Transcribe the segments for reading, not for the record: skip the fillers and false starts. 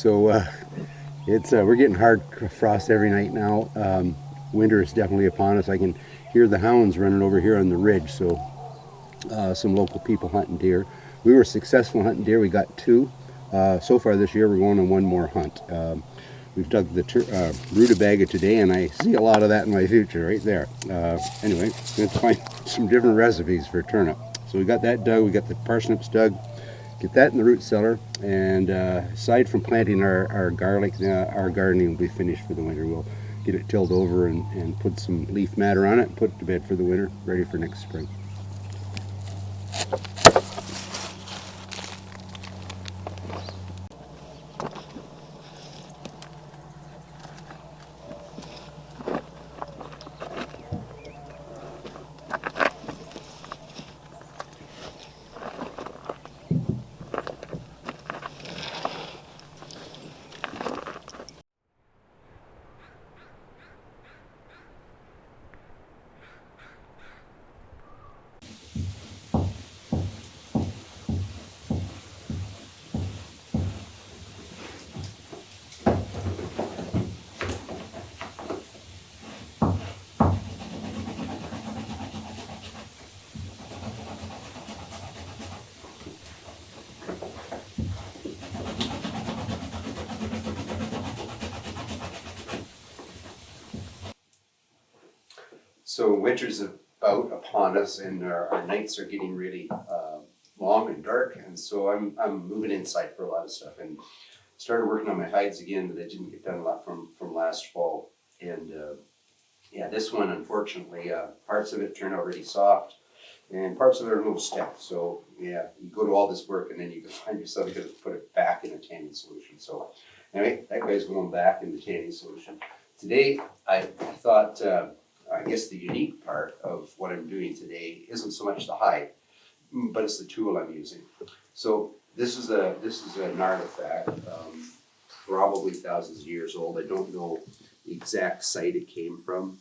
So it's we're getting hard frost every night now. Winter is definitely upon us. I can hear the hounds running over here on the ridge. So some local people hunting deer. We were successful hunting deer. We got two. So far this year, we're going on one more hunt. We've dug the rutabaga today, and I see a lot of that in my future right there. Anyway, let's find some different recipes for turnip. So we got that dug. We got the parsnips dug. Get that in the root cellar, and aside from planting our garlic, our gardening will be finished for the winter. We'll get it tilled over and put some leaf matter on it and put it to bed for the winter, ready for next spring. So winter's about upon us, and our nights are getting really long and dark, and so I'm moving inside for a lot of stuff, and started working on my hides again, but I didn't get done a lot from last fall. And yeah, this one, unfortunately, parts of it turned out really soft, and parts of it are a little stiff. So yeah, you go to all this work, and then you can find yourself you got to put it back in a tanning solution. So anyway, that guy's going back in the tanning solution. Today, I thought. I guess the unique part of what I'm doing today isn't so much the hide, but it's the tool I'm using. So this is an artifact, probably thousands of years old. I don't know the exact site it came from,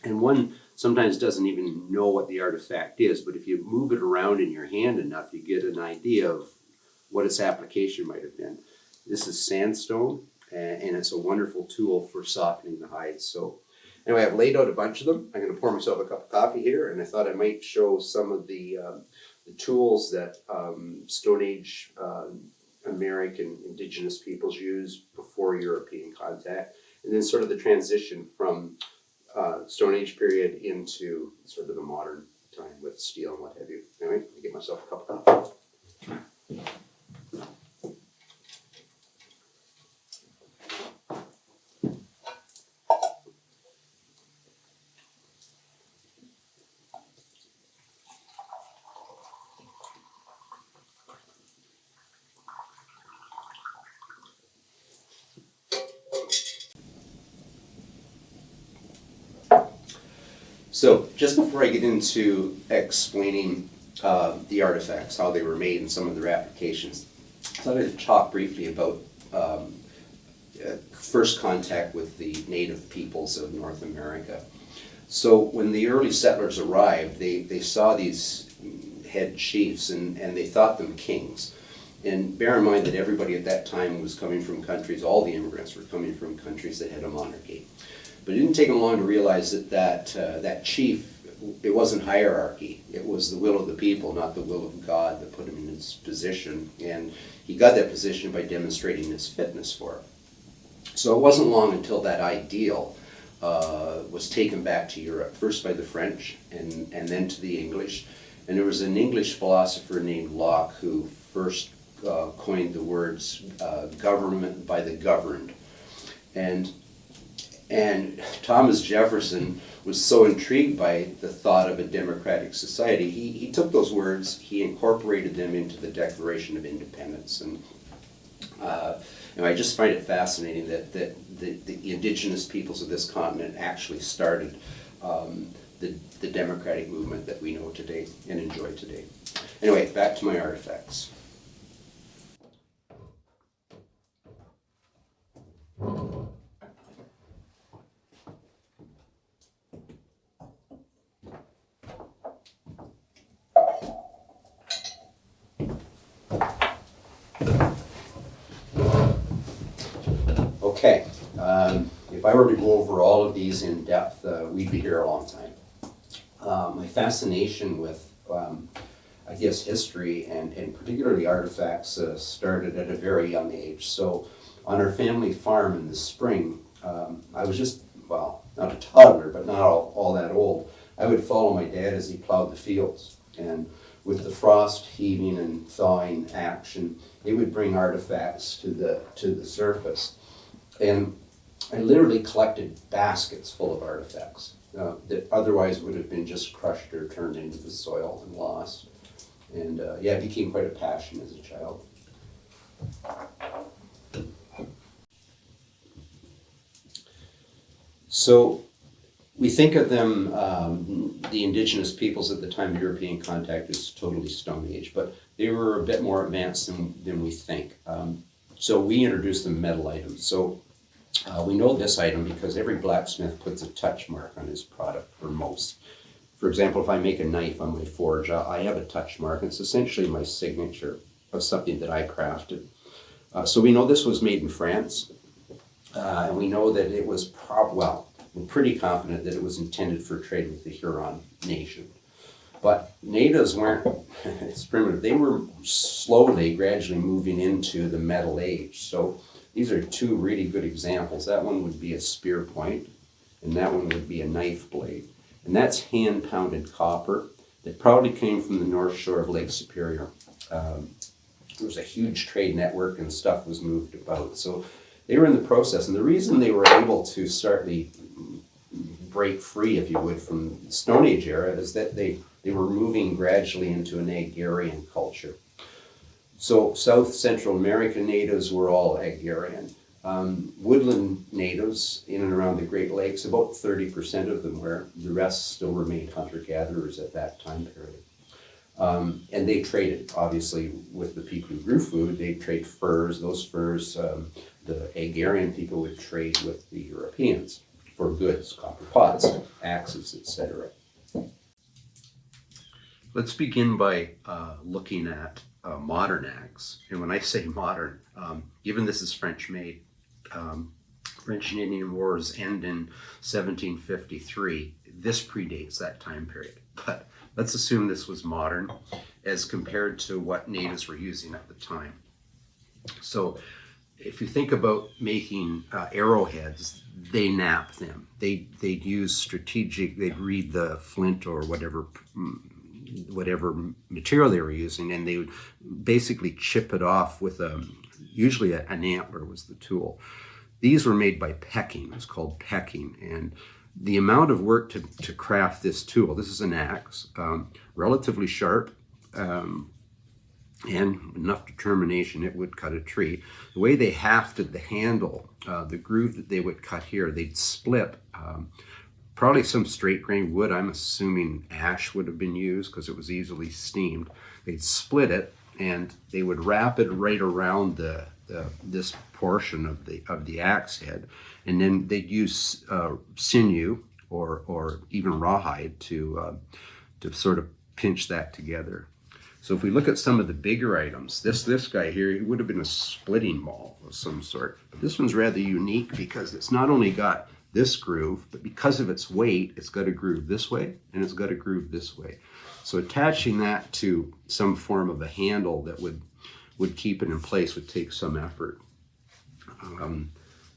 and one sometimes doesn't even know what the artifact is. But if you move it around in your hand enough, you get an idea of what its application might have been. This is sandstone, and it's a wonderful tool for softening the hides. So. Anyway, I've laid out a bunch of them. I'm going to pour myself a cup of coffee here, and I thought I might show some of the tools that Stone Age American Indigenous peoples used before European contact, and then sort of the transition from Stone Age period into sort of the modern time with steel and what have you. Anyway, I get myself a cup of coffee. So just before I get into explaining the artifacts, how they were made and some of their applications, I thought I'd talk briefly about first contact with the native peoples of North America. So when the early settlers arrived, they saw these head chiefs and they thought them kings. And bear in mind that everybody at that time was coming from countries, all the immigrants were coming from countries that had a monarchy. But it didn't take them long to realize that chief, it wasn't hierarchy. It was the will of the people, not the will of God, that put him in his position. And he got that position by demonstrating his fitness for it. So it wasn't long until that ideal was taken back to Europe, first by the French and then to the English. And there was an English philosopher named Locke who first coined the words government by the governed. And Thomas Jefferson was so intrigued by the thought of a democratic society, he took those words, he incorporated them into the Declaration of Independence. And I just find it fascinating that the indigenous peoples of this continent actually started the democratic movement that we know today and enjoy today. Anyway, back to my artifacts. were to go over all of these in depth, we'd be here a long time. My fascination with, I guess, history and particularly artifacts started at a very young age. So on our family farm in the spring, I was just, well, not a toddler, but not all that old. I would follow my dad as he plowed the fields. And with the frost heaving and thawing action, it would bring artifacts to the surface. And I literally collected baskets full of artifacts that otherwise would have been just crushed or turned into the soil and lost. And yeah, it became quite a passion as a child. So we think of them, the indigenous peoples at the time of European contact, as totally Stone Age, but they were a bit more advanced than we think. So we introduced them metal items. So we know this item because every blacksmith puts a touch mark on his product, or most. For example, if I make a knife on my forge, I have a touch mark. It's essentially my signature of something that I crafted. So we know this was made in France, and we know that it was we're pretty confident that it was intended for trade with the Huron nation. But natives weren't it's primitive. They were slowly, gradually moving into the Metal Age. So these are two really good examples. That one would be a spear point, and that one would be a knife blade. And that's hand-pounded copper that probably came from the north shore of Lake Superior. There was a huge trade network and stuff was moved about. So they were in the process. And the reason they were able to start the break free, if you would, from the Stone Age era is that they were moving gradually into an agrarian culture. So South Central American natives were all agrarian. Woodland natives in and around the Great Lakes, about 30% of them were. The rest still remained hunter-gatherers at that time period. And they traded, obviously, with the people who grew food. They'd trade furs. Those furs, the agrarian people would trade with the Europeans for goods, copper pots, axes, etc. Let's begin by looking at a modern axe. And when I say modern, given this is French-made, French and Indian Wars end in 1753. This predates that time period. But let's assume this was modern as compared to what natives were using at the time. So if you think about making arrowheads, they knap them. They'd use strategic, they'd read the flint or whatever material they were using, and they would basically chip it off with usually an antler was the tool. These were made by pecking. It was called pecking. And the amount of work to craft this tool, this is an axe, relatively sharp, and enough determination it would cut a tree. The way they hafted the handle, the groove that they would cut here, they'd split probably some straight grain wood. I'm assuming ash would have been used because it was easily steamed. They'd split it and they would wrap it right around this portion of the axe head, and then they'd use sinew or even rawhide to sort of pinch that together. So if we look at some of the bigger items, this guy here, it would have been a splitting maul of some sort. But this one's rather unique because it's not only got this groove, but because of its weight, it's got a groove this way and it's got a groove this way. So attaching that to some form of a handle that would keep it in place would take some effort.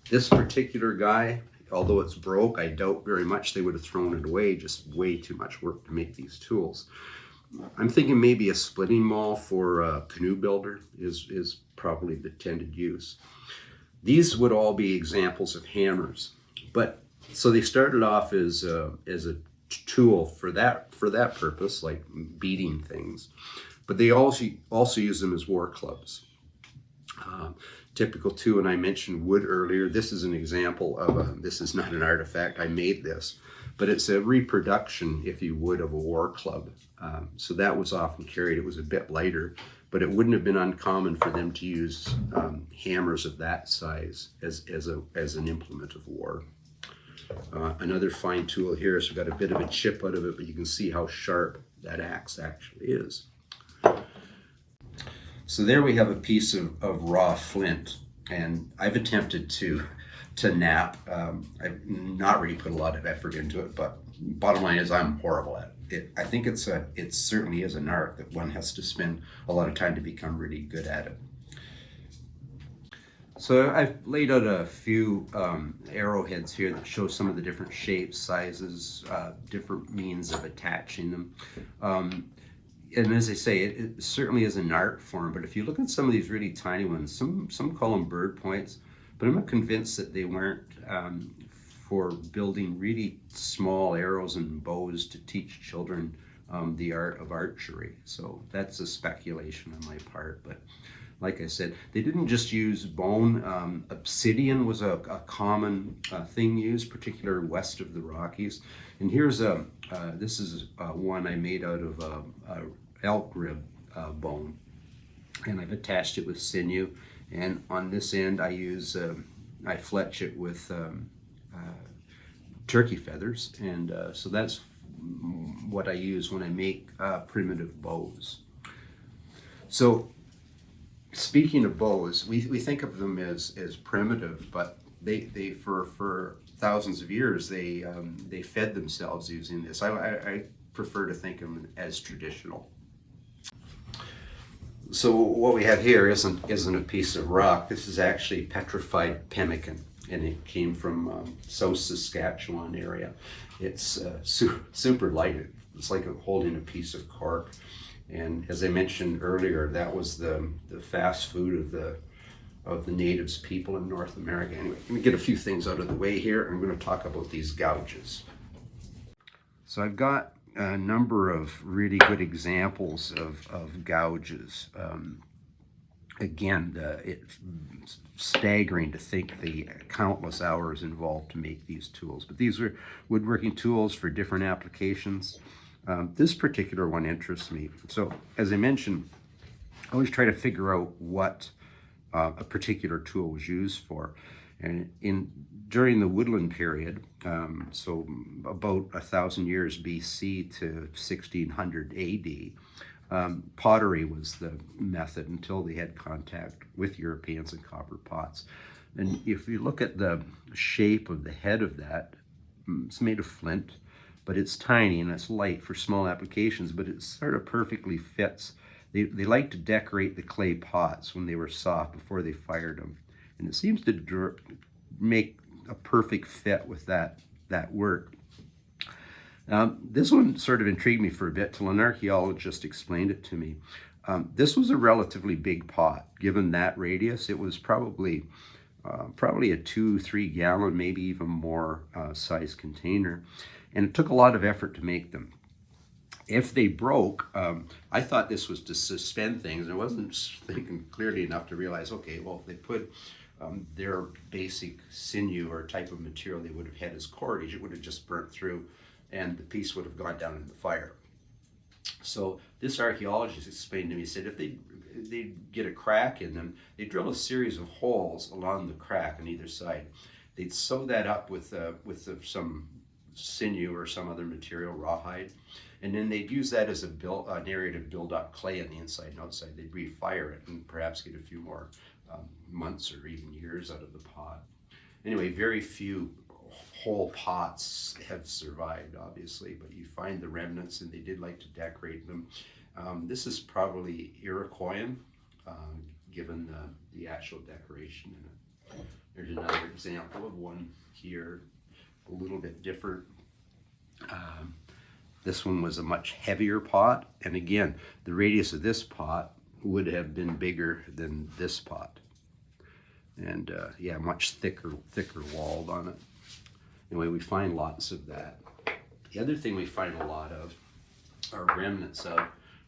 This particular guy, although it's broke, I doubt very much they would have thrown it away. Just way too much work to make these tools. I'm thinking maybe a splitting maul for a canoe builder is probably the intended use. These would all be examples of hammers, but so they started off as a tool for that purpose, like beating things, but they also use them as war clubs. Typical too, and I mentioned wood earlier. This is an example of this is not an artifact. I made this, but it's a reproduction, if you would, of a war club. So that was often carried. It was a bit lighter, but it wouldn't have been uncommon for them to use hammers of that size as an implement of war. Another fine tool here, so we've got a bit of a chip out of it, but you can see how sharp that axe actually is. So there we have a piece of raw flint, and I've attempted to to knap. I've not really put a lot of effort into it, but bottom line is I'm horrible at it. I think it certainly is an art that one has to spend a lot of time to become really good at it. So I've laid out a few arrowheads here that show some of the different shapes, sizes, different means of attaching them. And as I say, it certainly is an art form, but if you look at some of these really tiny ones, some call them bird points, but I'm not convinced that they weren't for building really small arrows and bows to teach children the art of archery. So that's a speculation on my part, but like I said, they didn't just use bone. Obsidian was a common thing used, particularly west of the Rockies. And here's this is one I made out of elk rib bone, and I've attached it with sinew. And on this end, I fletch it with turkey feathers, and so that's what I use when I make primitive bows. So, speaking of bows, we think of them as primitive, but they for thousands of years they fed themselves using this. I prefer to think of them as traditional. So what we have here isn't a piece of rock. This is actually petrified pemmican, and it came from South Saskatchewan area. It's super light. It's like holding a piece of cork. And as I mentioned earlier, that was the fast food of the natives people in North America. Anyway, let me get a few things out of the way here. I'm going to talk about these gouges. So I've got a number of really good examples of gouges. Again, it's staggering to think the countless hours involved to make these tools. But these are woodworking tools for different applications. This particular one interests me. So, as I mentioned, I always try to figure out what a particular tool was used for. And during the woodland period, so about 1,000 years BC to 1600 AD, pottery was the method until they had contact with Europeans and copper pots. And if you look at the shape of the head of that, it's made of flint, but it's tiny and it's light for small applications, but it sort of perfectly fits. They like to decorate the clay pots when they were soft before they fired them. And it seems to make a perfect fit with that work. This one sort of intrigued me for a bit till an archaeologist explained it to me. This was a relatively big pot. Given that radius, it was probably a 2-3 gallon, maybe even more size container. And it took a lot of effort to make them. If they broke, I thought this was to suspend things. I wasn't thinking clearly enough to realize, okay, well, if they put their basic sinew or type of material they would have had as cordage, it would have just burnt through and the piece would have gone down in the fire. So this archaeologist explained to me, he said if they get a crack in them, they drill a series of holes along the crack on either side. They'd sew that up with some sinew or some other material, rawhide, and then they'd use that as an area to build up clay on the inside and outside. They'd refire it and perhaps get a few more months or even years out of the pot. Anyway, very few whole pots have survived, obviously, but you find the remnants, and they did like to decorate them. This is probably Iroquoian, given the actual decoration in it. There's another example of one here, a little bit different. This one was a much heavier pot, and again, the radius of this pot would have been bigger than this pot, and yeah, much thicker walled on it. Anyway, we find lots of that. The other thing we find a lot of are remnants of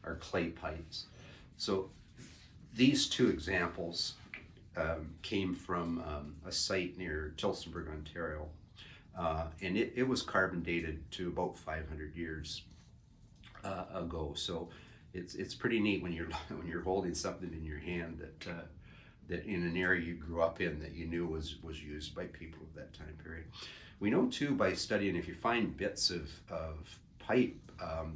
our clay pipes. So these two examples came from a site near Tillsonburg, Ontario. And it was carbon dated to about 500 years ago. So it's pretty neat when you're holding something in your hand that in an area you grew up in that you knew was used by people of that time period. We know too by studying, if you find bits of pipe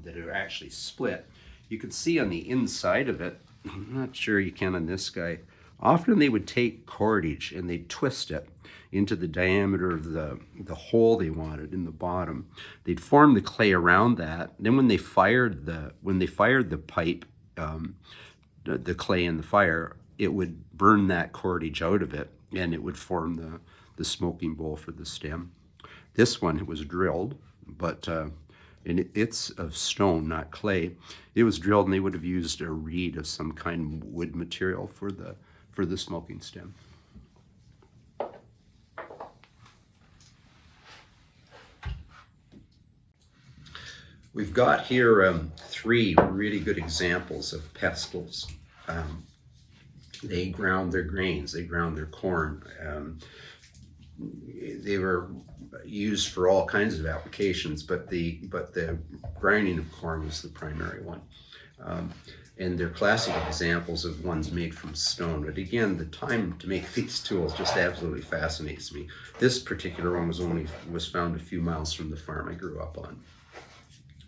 that are actually split, you can see on the inside of it, I'm not sure you can on this guy, often they would take cordage and they'd twist it. into the diameter of the hole they wanted in the bottom. They'd form the clay around that. Then when they fired the pipe, the clay in the fire, it would burn that cordage out of it, and it would form the smoking bowl for the stem. This one was drilled, but and it's of stone, not clay. It was drilled, and they would have used a reed of some kind of wood material for the smoking stem. We've got here 3 really good examples of pestles. They ground their grains, they ground their corn. They were used for all kinds of applications, but the grinding of corn was the primary one. And they're classic examples of ones made from stone. But again, the time to make these tools just absolutely fascinates me. This particular one was found a few miles from the farm I grew up on.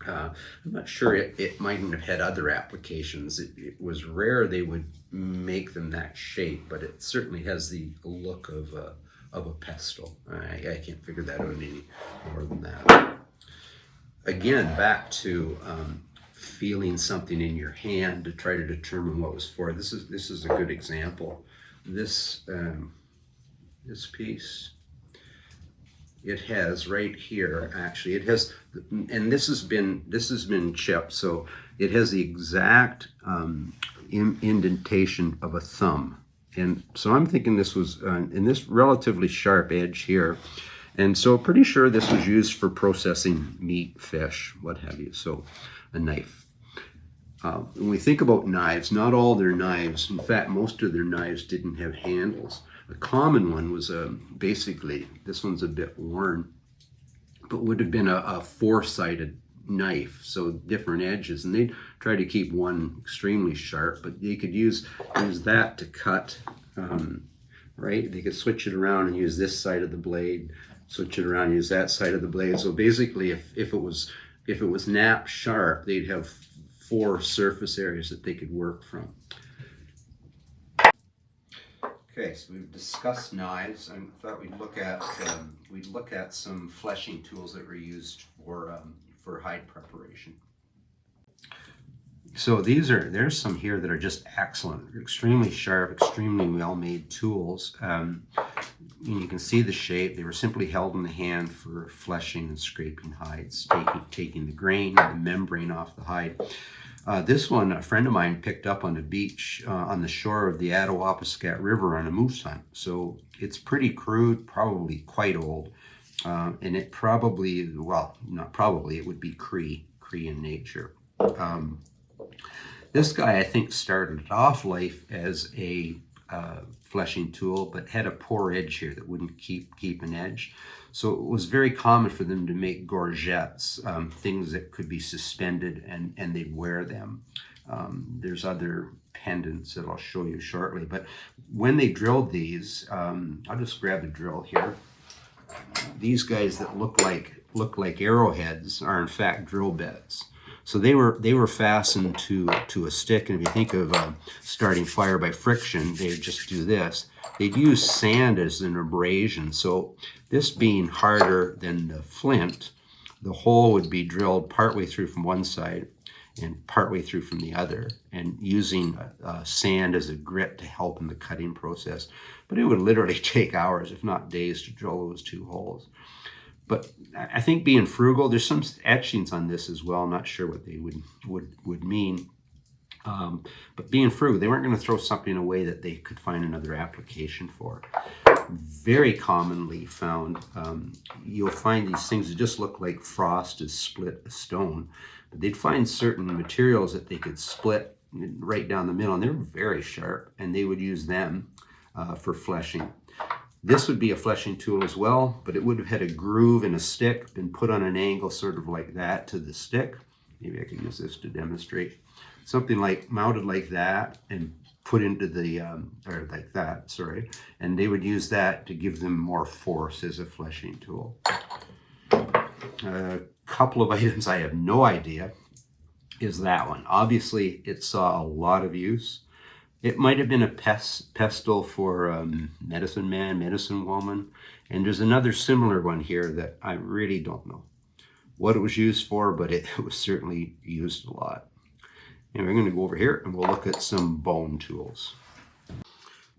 I'm not sure it mightn't have had other applications. It was rare they would make them that shape, but it certainly has the look of a pestle. I can't figure that out any more than that. Again, back to feeling something in your hand to try to determine what was for. This is a good example. This piece. It has right here, actually, it has, and this has been chipped, so it has the exact indentation of a thumb. And so I'm thinking this was in this relatively sharp edge here. And so pretty sure this was used for processing meat, fish, what have you. So a knife. When we think about knives, not all their knives, in fact, most of their knives didn't have handles. The common one was basically, this one's a bit worn, but would have been a 4-sided knife, so different edges. And they'd try to keep one extremely sharp, but they could use that to cut, right? They could switch it around and use this side of the blade, switch it around and use that side of the blade. So basically, if it was knapped sharp, they'd have 4 surface areas that they could work from. Okay, so we've discussed knives. I thought we'd look at some fleshing tools that were used for hide preparation. So there's some here that are just excellent, extremely sharp, extremely well-made tools. You can see the shape. They were simply held in the hand for fleshing and scraping hides, taking the grain, the membrane off the hide. This one, a friend of mine picked up on a beach on the shore of the Attawapiskat River on a moose hunt. So it's pretty crude, probably quite old. And it probably, well, not probably, it would be Cree in nature. This guy, I think, started off life as a fleshing tool, but had a poor edge here that wouldn't keep an edge. So it was very common for them to make gorgets, things that could be suspended and they'd wear them. There's other pendants that I'll show you shortly, but when they drilled these, I'll just grab the drill here. These guys that look like arrowheads are in fact drill bits. So they were fastened to a stick, and if you think of starting fire by friction, they'd just do this. They'd use sand as an abrasion. So this being harder than the flint, the hole would be drilled partway through from one side and partway through from the other, and using sand as a grit to help in the cutting process. But it would literally take hours, if not days, to drill those 2 holes. But I think being frugal, there's some etchings on this as well. I'm not sure what they would mean. But being frugal, they weren't going to throw something away that they could find another application for. Very commonly found, you'll find these things that just look like frost has split a stone. But they'd find certain materials that they could split right down the middle, and they're very sharp, and they would use them for fleshing. This would be a fleshing tool as well, but it would have had a groove and a stick, been put on an angle sort of like that to the stick. Maybe I can use this to demonstrate. Something like mounted like that and put into the, or like that, sorry. And they would use that to give them more force as a fleshing tool. A couple of items I have no idea is that one. Obviously, it saw a lot of use. It might have been a pestle for medicine man, medicine woman. And there's another similar one here that I really don't know what it was used for, but it was certainly used a lot. And we're going to go over here and we'll look at some bone tools.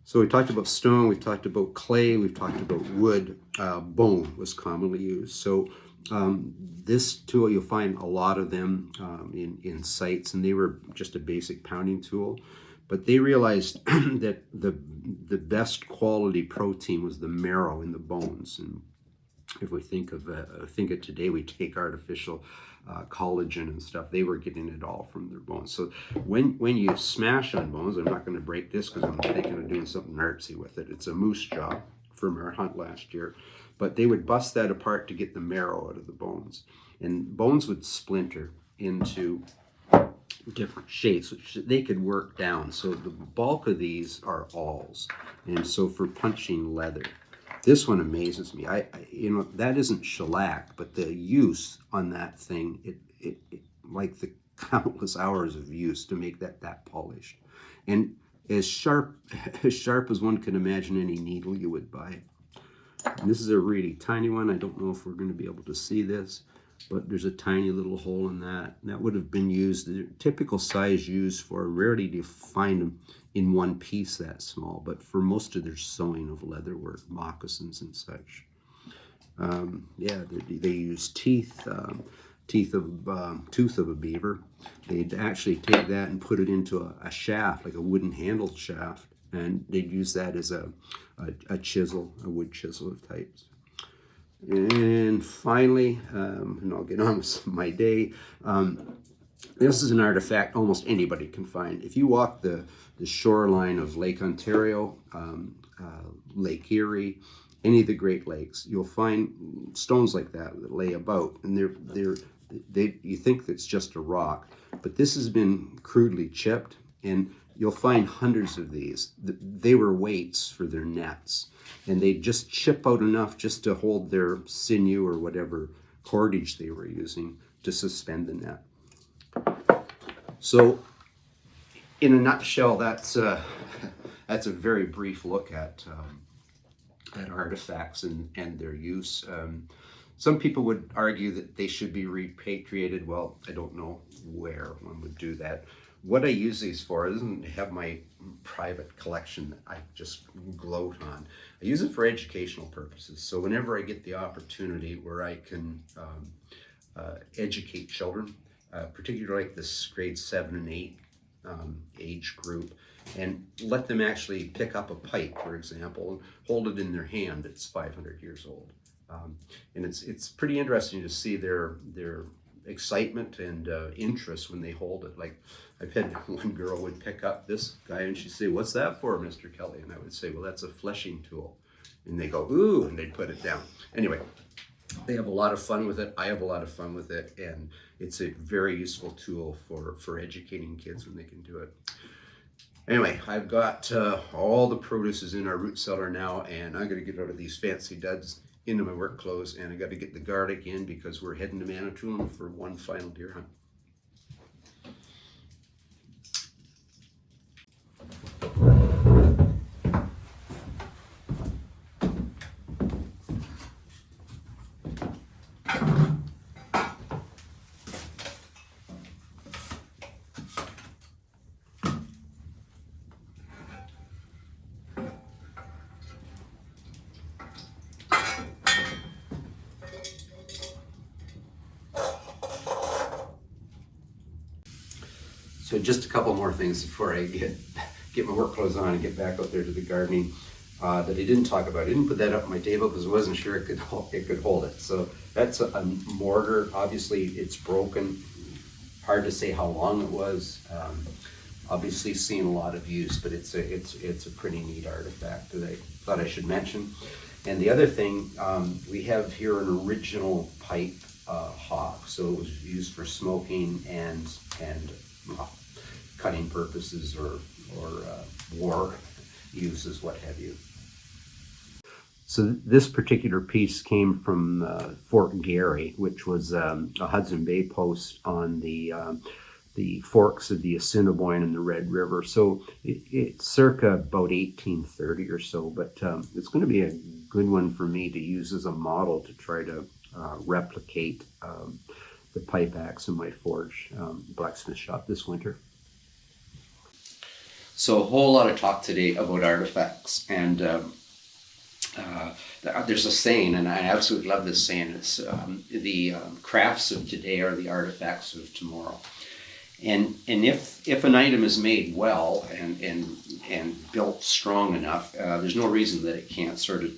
So we talked about stone, we've talked about clay, we've talked about wood. Bone was commonly used. So this tool, you'll find a lot of them in sites, and they were just a basic pounding tool. But they realized that the best quality protein was the marrow in the bones. And if we think of today, we take artificial collagen and stuff. They were getting it all from their bones. So when you smash on bones, I'm not going to break this because I'm thinking of doing something artsy with it. It's a moose jaw from our hunt last year. But they would bust that apart to get the marrow out of the bones. And bones would splinter into different shapes, which they could work down. So the bulk of these are awls. And so for punching leather. This one amazes me. That isn't shellac, but the use on that thing, it like the countless hours of use to make that polished. And as sharp as one can imagine any needle you would buy. And this is a really tiny one. I don't know if we're going to be able to see this, but there's a tiny little hole in that. That would have been used, the typical size used for, rarely do you find them in one piece that small, but for most of their sewing of leather work, moccasins and such. They use tooth of a beaver. They'd actually take that and put it into a shaft, like a wooden handled shaft, and they'd use that as a chisel, a wood chisel of types. And finally, and I'll get on with my day, this is an artifact almost anybody can find. If you walk the shoreline of Lake Ontario, Lake Erie, any of the Great Lakes, you'll find stones like that lay about, and you think it's just a rock, but this has been crudely chipped, and you'll find hundreds of these. They were weights for their nets, and they'd just chip out enough just to hold their sinew or whatever cordage they were using to suspend the net. So, in a nutshell, that's a very brief look at artifacts and their use. Some people would argue that they should be repatriated. Well, I don't know where one would do that. What I use these for isn't have my private collection that I just gloat on. I use it for educational purposes. So whenever I get the opportunity where I can educate children, particularly like this grade 7 and 8 age group, and let them actually pick up a pipe, for example, and hold it in their hand that's 500 years old. And it's pretty interesting to see their excitement and interest when they hold it. Like I've had one girl would pick up this guy and she'd say, "What's that for, Mr. Kelly?" And I would say, "Well, that's a fleshing tool." And they go, "Ooh," and they'd put it down. Anyway, they have a lot of fun with it. I have a lot of fun with it, and it's a very useful tool for educating kids when they can do it. Anyway, I've got all the produce is in our root cellar now, and I'm going to get out of these fancy duds into my work clothes, and I got to get the garlic in because we're heading to Manitoulin for one final deer hunt. So just a couple more things before I get my work clothes on and get back out there to the gardening that I didn't talk about. I didn't put that up on my table because I wasn't sure it could hold it. So that's a mortar. Obviously, it's broken. Hard to say how long it was. Obviously, seen a lot of use, but it's a pretty neat artifact that I thought I should mention. And the other thing, we have here an original pipe hawk. So it was used for smoking and cutting purposes or war uses, what have you. So this particular piece came from Fort Garry, which was a Hudson Bay post on the the forks of the Assiniboine and the Red River. So it's circa about 1830 or so, but it's going to be a good one for me to use as a model to try to replicate the pipe axe in my forge blacksmith shop this winter. So a whole lot of talk today about artifacts, and there's a saying, and I absolutely love this saying. It's the crafts of today are the artifacts of tomorrow. And if an item is made well and built strong enough, there's no reason that it can't sort of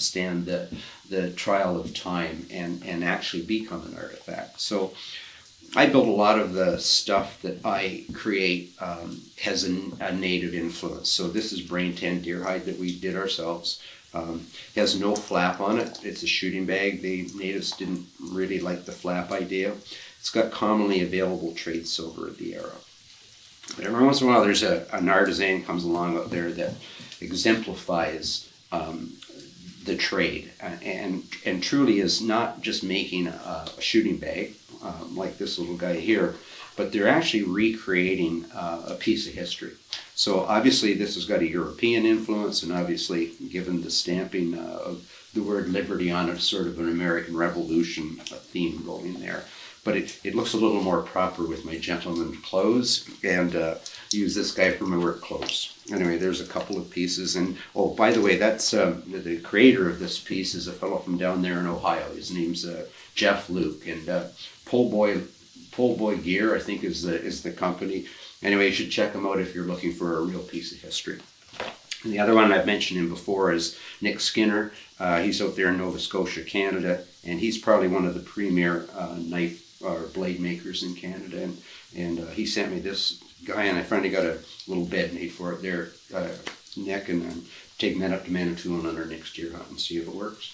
stand the trial of time and actually become an artifact. So I build a lot of the stuff that I create has a native influence. So this is brain tan deer hide that we did ourselves. It has no flap on it. It's a shooting bag. The natives didn't really like the flap idea. It's got commonly available trade silver at the Arrow. But every once in a while there's an artisan comes along out there that exemplifies the trade and truly is not just making a shooting bag like this little guy here, but they're actually recreating a piece of history. So obviously this has got a European influence, and obviously given the stamping of the word liberty on it, sort of an American Revolution theme going there. But it looks a little more proper with my gentleman clothes, and use this guy for my work clothes. Anyway, there's a couple of pieces, and oh, by the way, that's the creator of this piece is a fellow from down there in Ohio. His name's Jeff Luke, and Pole Boy Gear, I think, is the company. Anyway, you should check him out if you're looking for a real piece of history. And the other one I've mentioned him before is Nick Skinner. He's out there in Nova Scotia, Canada, and he's probably one of the premier knife or blade makers in Canada. And he sent me this guy, and I finally got a little bed made for it there, Nick, and I'm taking that up to Manitoulin on our next deer hunt and see if it works.